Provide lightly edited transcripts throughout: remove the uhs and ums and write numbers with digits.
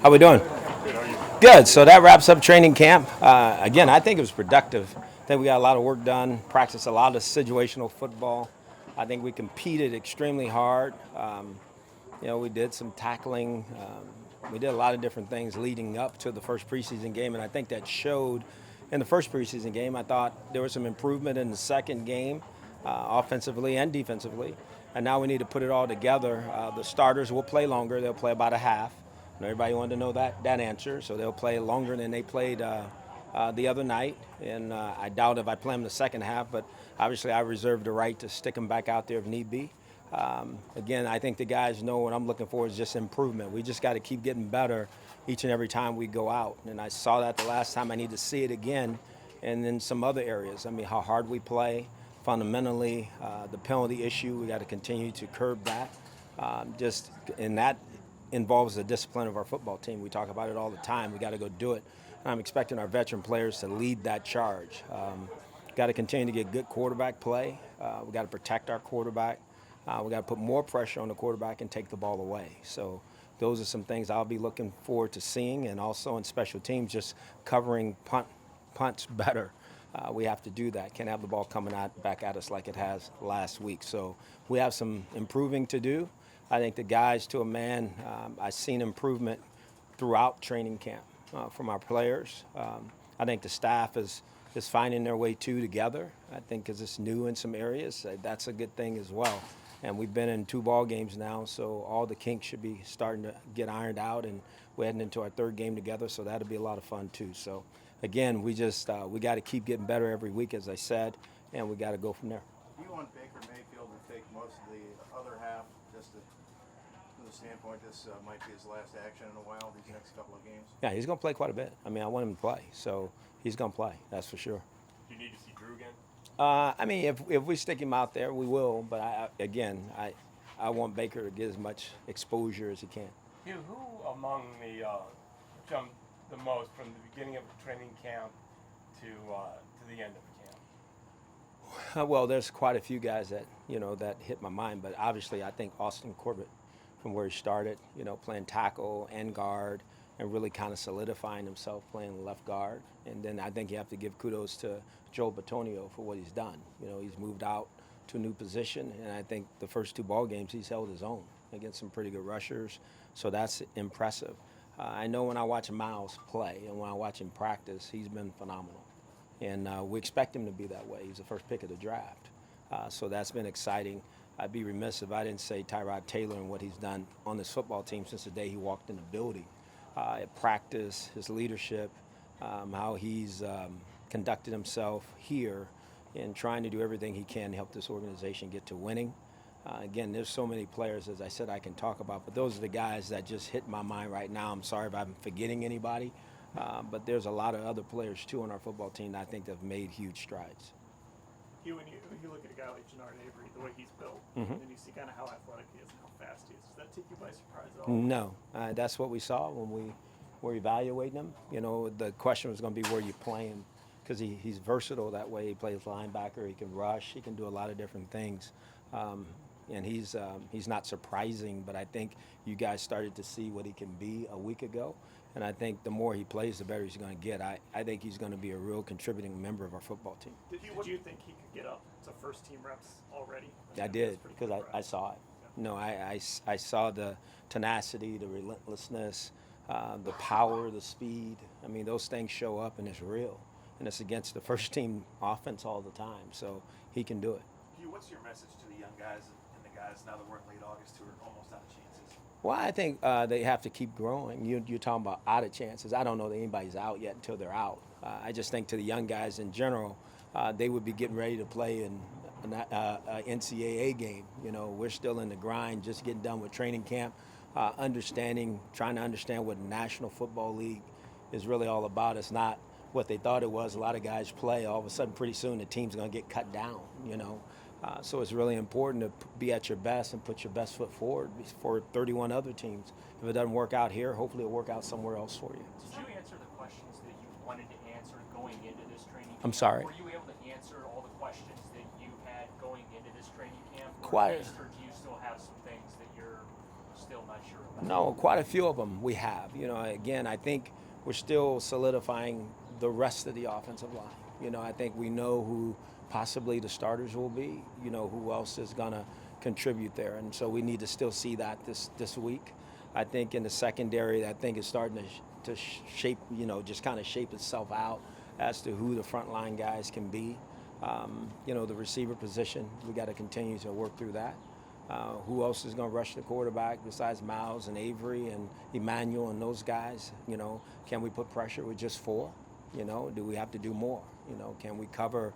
How we doing? Good. So that wraps up training camp. Again, I think it was productive. I think we got a lot of work done, practiced a lot of situational football. I think we competed extremely hard. We did some tackling. We did a lot of different things leading up to the first preseason game, and I think that showed in the first preseason game. I thought there was some improvement in the second game, offensively and defensively. And now we need to put it all together. The starters will play longer. They'll play about a half. And everybody wanted to know that answer, so they'll play longer than they played the other night. And I doubt if I play them the second half, but obviously I reserve the right to stick them back out there if need be. Again, I think the guys know what I'm looking for is just improvement. We just got to keep getting better each and every time we go out. And I saw that the last time. I need to see it again. And then some other areas. I mean, how hard we play, fundamentally, the penalty issue, we got to continue to curb that. And that involves the discipline of our football team. We talk about it all the time. We got to go do it. And I'm expecting our veteran players to lead that charge. Got to continue to get good quarterback play. We got to protect our quarterback. We got to put more pressure on the quarterback and take the ball away. So those are some things I'll be looking forward to seeing, and also in special teams, just covering punts better. We have to do that. Can't have the ball coming back at us like it has last week. So we have some improving to do. I think the guys, to a man, I've seen improvement throughout training camp from our players. I think the staff is finding their way together. I think because it's new in some areas, that's a good thing as well. And we've been in 2 ball games now, so all the kinks should be starting to get ironed out, and we're heading into our 3rd game together, so that'll be a lot of fun too. So again, we got to keep getting better every week, as I said, and we got to go from there. Do you want Baker Mayfield to take most of the other half, just from the standpoint this might be his last action in a while, these next couple of games? Yeah, he's going to play quite a bit. I mean, I want him to play, so he's going to play, that's for sure. Do you need to see Drew again? I mean, if we stick him out there, we will. But I want Baker to get as much exposure as he can. Hugh, who among the jumped the most from the beginning of training camp to the end of camp? Well, there's quite a few guys that hit my mind. But obviously, I think Austin Corbett, from where he started, playing tackle and guard, and really kind of solidifying himself playing left guard. And then I think you have to give kudos to Joe Batonio for what he's done. He's moved out to a new position, and I think the first 2 ball games he's held his own against some pretty good rushers. So that's impressive. I know when I watch Miles play and when I watch him practice, he's been phenomenal. And we expect him to be that way. He's the first pick of the draft. So that's been exciting. I'd be remiss if I didn't say Tyrod Taylor and what he's done on this football team since the day he walked in the building. At practice, his leadership, how he's conducted himself here in trying to do everything he can to help this organization get to winning. Again, there's so many players, as I said, I can talk about, but those are the guys that just hit my mind right now. I'm sorry if I'm forgetting anybody, but there's a lot of other players, too, on our football team that I think have made huge strides. When you look at a guy like Jannard Avery, the way he's built, and you see kind of how athletic he is and how fast he is, does that take you by surprise at all? No. That's what we saw when we were evaluating him. The question was going to be where you play him, because he's versatile that way. He plays linebacker. He can rush. He can do a lot of different things. And he's not surprising, but I think you guys started to see what he can be a week ago. And I think the more he plays, the better he's going to get. I think he's going to be a real contributing member of our football team. Did you think he could get up to first-team reps already? I did, because I saw it. Yeah. No, I saw the tenacity, the relentlessness, the power, the speed. I mean, those things show up, and it's real. And it's against the first-team offense all the time, so he can do it. Hugh, what's your message to the young guys and the guys now that we're in late August who are almost out of chances? Well, I think they have to keep growing. You're talking about out of chances. I don't know that anybody's out yet until they're out. I just think to the young guys in general, they would be getting ready to play in an NCAA game. We're still in the grind, just getting done with training camp, trying to understand what the National Football League is really all about. It's not what they thought it was. A lot of guys play. All of a sudden, pretty soon, the team's going to get cut down, So it's really important to be at your best and put your best foot forward for 31 other teams. If it doesn't work out here, hopefully it'll work out somewhere else for you. Did you answer the questions that you wanted to answer going into this training camp? I'm sorry? Were you able to answer all the questions that you had going into this training camp? Quite. Or do you still have some things that you're still not sure about? No, quite a few of them we have. Again, I think we're still solidifying the rest of the offensive line. I think we know who possibly the starters will be. Who else is going to contribute there. And so we need to still see that this week. I think in the secondary, I think it's starting to shape, just kind of shape itself out as to who the frontline guys can be. The receiver position, we got to continue to work through that. Who else is going to rush the quarterback besides Miles and Avery and Emmanuel and those guys? Can we put pressure with just 4? Do we have to do more? Can we cover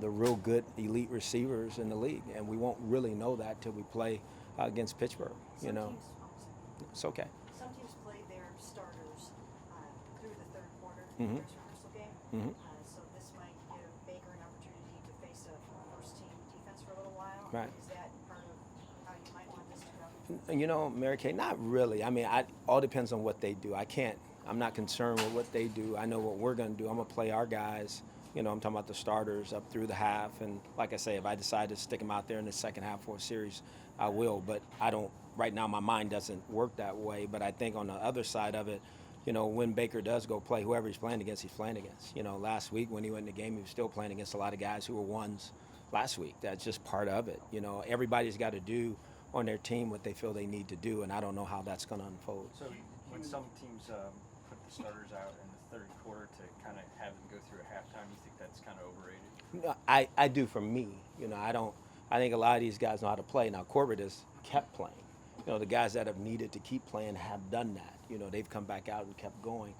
the real good elite receivers in the league? And we won't really know that till we play against Pittsburgh. It's okay. Some teams play their starters through the third quarter, Mhm. first rehearsal game. Mhm. So this might give Baker an opportunity to face a first-team defense for a little while. Right. Is that part of how you might want this to go? Mary Kay, not really. I mean, all depends on what they do. I'm not concerned with what they do. I know what we're going to do. I'm going to play our guys. I'm talking about the starters up through the half. And like I say, if I decide to stick them out there in the second half for a series, I will. But I don't, right now, my mind doesn't work that way. But I think on the other side of it, when Baker does go play, whoever he's playing against, he's playing against. Last week when he went in the game, he was still playing against a lot of guys who were ones last week. That's just part of it. Everybody's got to do on their team what they feel they need to do, and I don't know how that's going to unfold. So when some teams put the starters out in the third quarter to kind of have them go through a halftime, you think that's kind of overrated? No, I do for me. I think a lot of these guys know how to play. Now, Corbett has kept playing. The guys that have needed to keep playing have done that. They've come back out and kept going.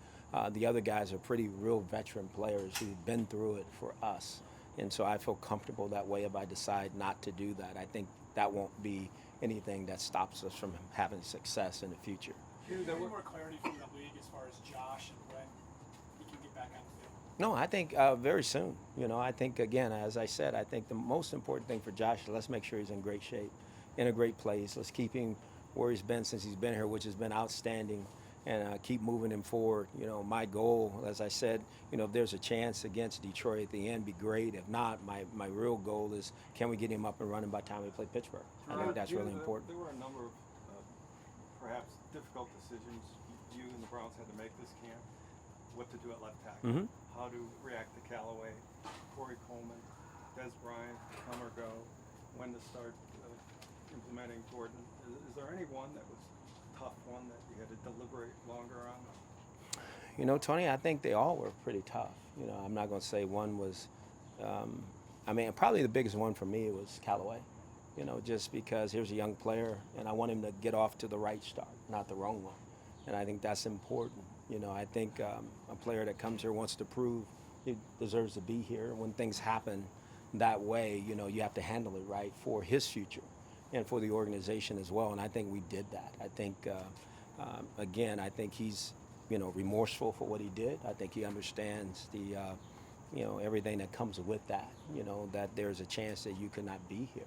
The other guys are pretty real veteran players who've been through it for us. And so I feel comfortable that way if I decide not to do that. I think that won't be anything that stops us from having success in the future. Any more clarity from the league as far as Josh and when he can get back on the field? No, I think very soon. I think, again, as I said, I think the most important thing for Josh is let's make sure he's in great shape, in a great place. Let's keep him where he's been since he's been here, which has been outstanding, and keep moving him forward. My goal, as I said, if there's a chance against Detroit at the end, be great. If not, my real goal is can we get him up and running by the time we play Pittsburgh? I think that's really important. There were a number of perhaps difficult decisions you and the Browns had to make this camp. What to do at left tackle, Mhm. how to react to Callaway, Corey Coleman, Des Bryant, come or go, when to start implementing Gordon. Is there any one that was a tough one that you had to deliberate longer on? Tony, I think they all were pretty tough. I'm not going to say one was, probably the biggest one for me was Callaway. Just because here's a young player, and I want him to get off to the right start, not the wrong one. And I think that's important. I think a player that comes here wants to prove he deserves to be here. When things happen that way, you have to handle it right for his future and for the organization as well. And I think we did that. I think, again, I think he's, remorseful for what he did. I think he understands the, everything that comes with that, that there's a chance that you could not be here,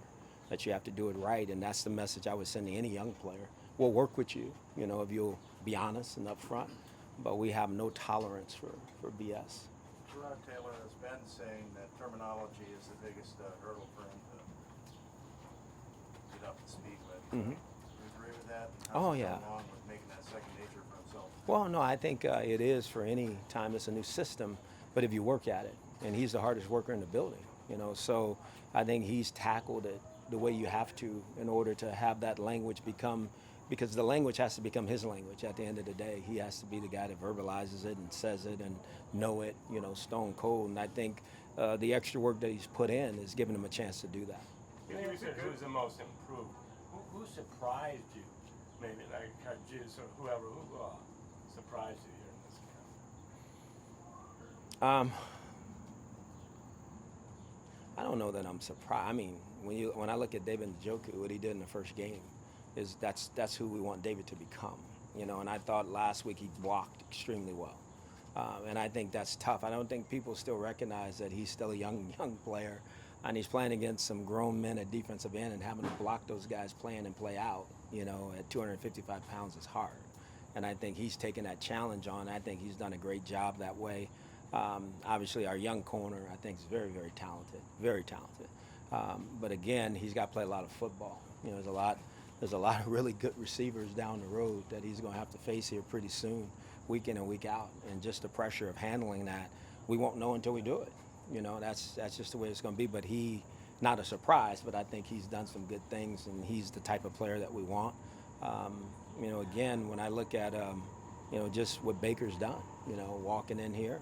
that you have to do it right. And that's the message I would send to any young player. We'll work with you, if you'll be honest and upfront, but we have no tolerance for BS. Gerard Taylor has been saying that terminology is the biggest hurdle for him to get up to speed with. Mhm. Do you agree with that? And Oh, how's he yeah. coming along with making that second nature for himself? Well, no, I think it is for any time it's a new system, but if you work at it, and he's the hardest worker in the building, so I think he's tackled it the way you have to in order to have that language become, because the language has to become his language at the end of the day. He has to be the guy that verbalizes it and says it and know it, stone cold. And I think the extra work that he's put in is giving him a chance to do that. You said who's the most improved. Who surprised you? Maybe like Jiz or whoever. Who surprised you here in this camp? I don't know that I'm surprised. When I look at David Njoku, what he did in the first game, that's who we want David to become. And I thought last week he blocked extremely well. And I think that's tough. I don't think people still recognize that he's still a young player, and he's playing against some grown men at defensive end, and having to block those guys playing and play out, at 255 pounds is hard. And I think he's taken that challenge on. I think he's done a great job that way. Obviously, our young corner, I think, is very, very talented, very talented. But again, he's got to play a lot of football. There's a lot there's a lot of really good receivers down the road that he's going to have to face here pretty soon, week in and week out. And just the pressure of handling that, we won't know until we do it. You know, that's just the way it's going to be. But not a surprise, but I think he's done some good things, and he's the type of player that we want. You know, again, when I look at, you know, just what Baker's done, you know, walking in here,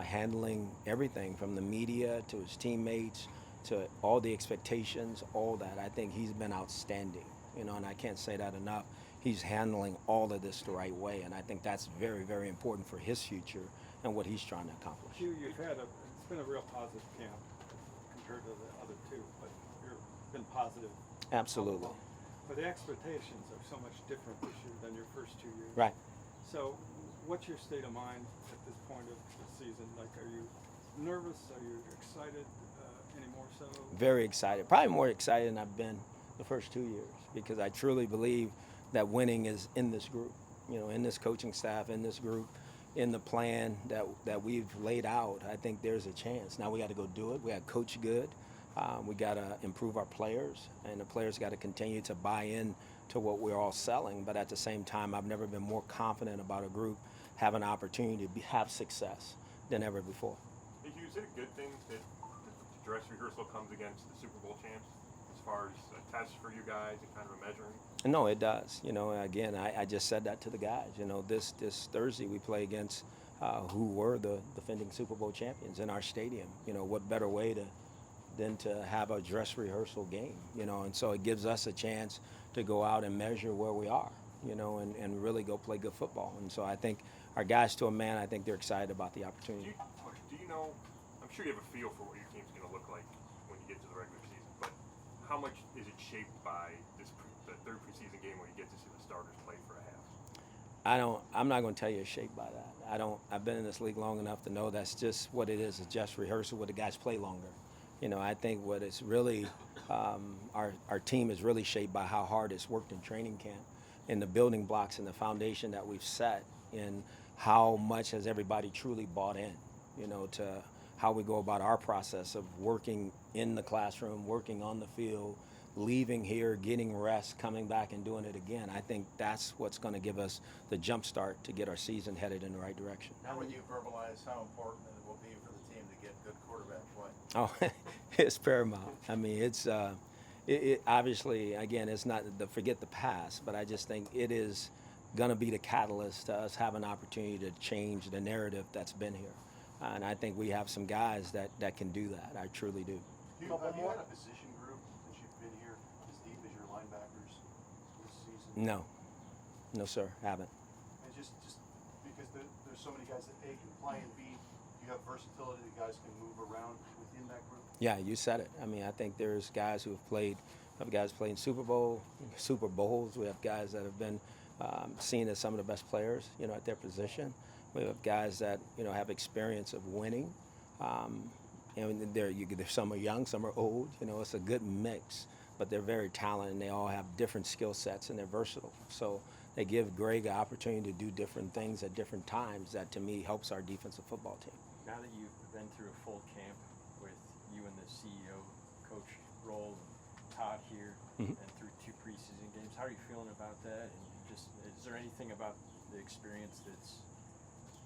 handling everything from the media to his teammates to all the expectations, all that, I think he's been outstanding, you know, and I can't say that enough. He's handling all of this the right way, and I think that's very, very important for his future and what he's trying to accomplish. You've had it's been a real positive camp compared to the other two, but you've been positive. Absolutely. But the expectations are so much different this year than your first 2 years. Right. So what's your state of mind at this point of the season? Like, are you nervous? Are you excited any more so? Very excited. Probably more excited than I've been the first 2 years, because I truly believe that winning is in this group, you know, in this coaching staff, in this group, in the plan that we've laid out. I think there's a chance. Now we got to go do it. We got to coach good. We got to improve our players, and the players got to continue to buy in to what we're all selling. But at the same time, I've never been more confident about a group having an opportunity to have success than ever before. Hey, Hugh, is it a good thing that the dress rehearsal comes against the Super Bowl champs as far as a test for you guys and kind of a measuring? No, it does. You know, again, I just said that to the guys. You know, this Thursday we play against who were the defending Super Bowl champions in our stadium. You know, what better way than to have a dress rehearsal game, you know, and so it gives us a chance to go out and measure where we are, you know, and really go play good football. And so I think our guys, to a man, I think they're excited about the opportunity. Do you know, I'm sure you have a feel for what your team's going to look like when you get to the regular season, but how much is it shaped by the third preseason game where you get to see the starters play for a half? I'm not going to tell you it's shaped by that. I've been in this league long enough to know that's just what it is. It's just rehearsal where the guys play longer. You know, I think what it's really, our team is really shaped by how hard it's worked in training camp and the building blocks and the foundation that we've set, and how much has everybody truly bought in, you know, to how we go about our process of working in the classroom, working on the field, leaving here, getting rest, coming back and doing it again. I think that's what's going to give us the jump start to get our season headed in the right direction. How would you verbalize how important it will be for the team to get good quarterback play? Oh, it's paramount. I mean, it's it obviously, again, it's not forget the past, but I just think it is going to be the catalyst to us having an opportunity to change the narrative that's been here. And I think we have some guys that can do that. I truly do. Have you had a position group since you've been here as deep as your linebackers this season? No, sir, haven't. And just because there's so many guys that A, can play, and B, you have versatility that guys can move around within that group? Yeah, you said it. I mean, I think there's guys who have played. We have guys playing Super Bowls. We have guys that have been seen as some of the best players, you know, at their position. We have guys that, you know, have experience of winning. And some are young, some are old. You know, it's a good mix, but they're very talented, and they all have different skill sets, and they're versatile. So they give Greg an opportunity to do different things at different times. That, to me, helps our defensive football team. Now that you've been through a full camp with you in the CEO coach role, and Todd here, and through 2 preseason games, how are you feeling about that? And just, is there anything about the experience that's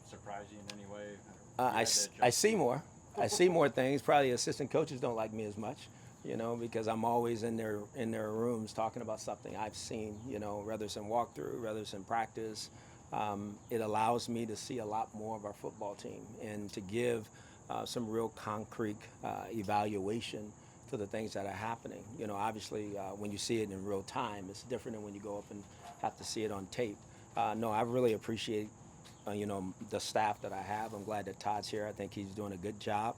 surprised you in any way? I see more. I see more things. Probably assistant coaches don't like me as much, you know, because I'm always in their rooms talking about something I've seen, you know, whether it's in walkthrough, whether it's in practice. It allows me to see a lot more of our football team and to give some real concrete evaluation to the things that are happening. You know, obviously, when you see it in real time, it's different than when you go up and have to see it on tape. No, I really appreciate you know, the staff that I have. I'm glad that Todd's here. I think he's doing a good job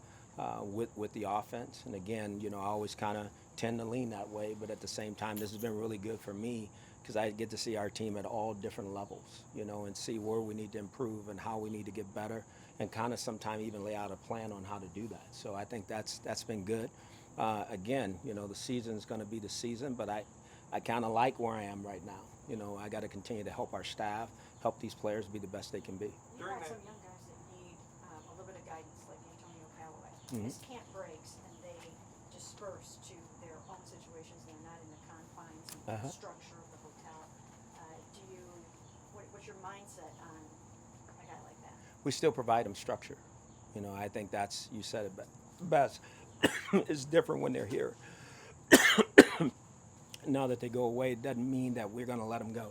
with the offense. And again, you know, I always kind of tend to lean that way, but at the same time, this has been really good for me because I get to see our team at all different levels, you know, and see where we need to improve and how we need to get better, and kind of sometimes even lay out a plan on how to do that. So I think that's been good. Again, you know, the season's going to be the season, but I kind of like where I am right now. You know, I got to continue to help our staff, help these players be the best they can be. You have some young guys that need a little bit of guidance, like Antonio Callaway. This camp breaks, and they disperse to their own situations. They're not in the confines and structure of the hotel. What's your mindset on a guy like that? We still provide them structure. You know, I think that's, you said it best. It's different when they're here. Now that they go away, it doesn't mean that we're going to let them go.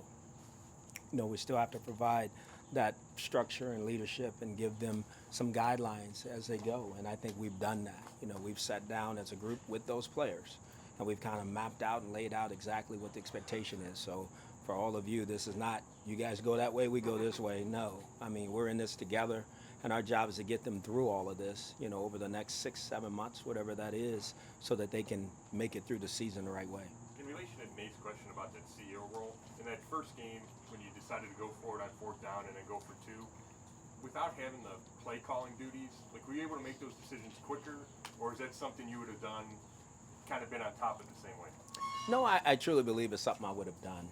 You know, we still have to provide that structure and leadership and give them some guidelines as they go. And I think we've done that. You know, we've sat down as a group with those players and we've kind of mapped out and laid out exactly what the expectation is. So for all of you, this is not, you guys go that way, we go this way. No, I mean, we're in this together and our job is to get them through all of this, you know, over the next 6-7 months, whatever that is, so that they can make it through the season the right way. In relation to Nate's question about that CEO role, in that first game when you decided to go for it on 4th down and then go for 2, without having the play calling duties, like were you able to make those decisions quicker, or is that something you would have done, kind of been on top of it the same way? No, I truly believe it's something I would have done,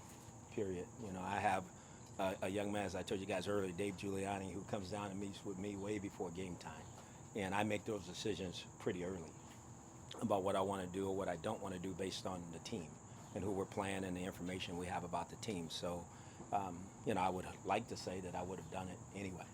period. You know, I have a young man, as I told you guys earlier, Dave Giuliani, who comes down and meets with me way before game time. And I make those decisions pretty early about what I want to do or what I don't want to do based on the team and who we're playing and the information we have about the team. So, you know, I would like to say that I would have done it anyway.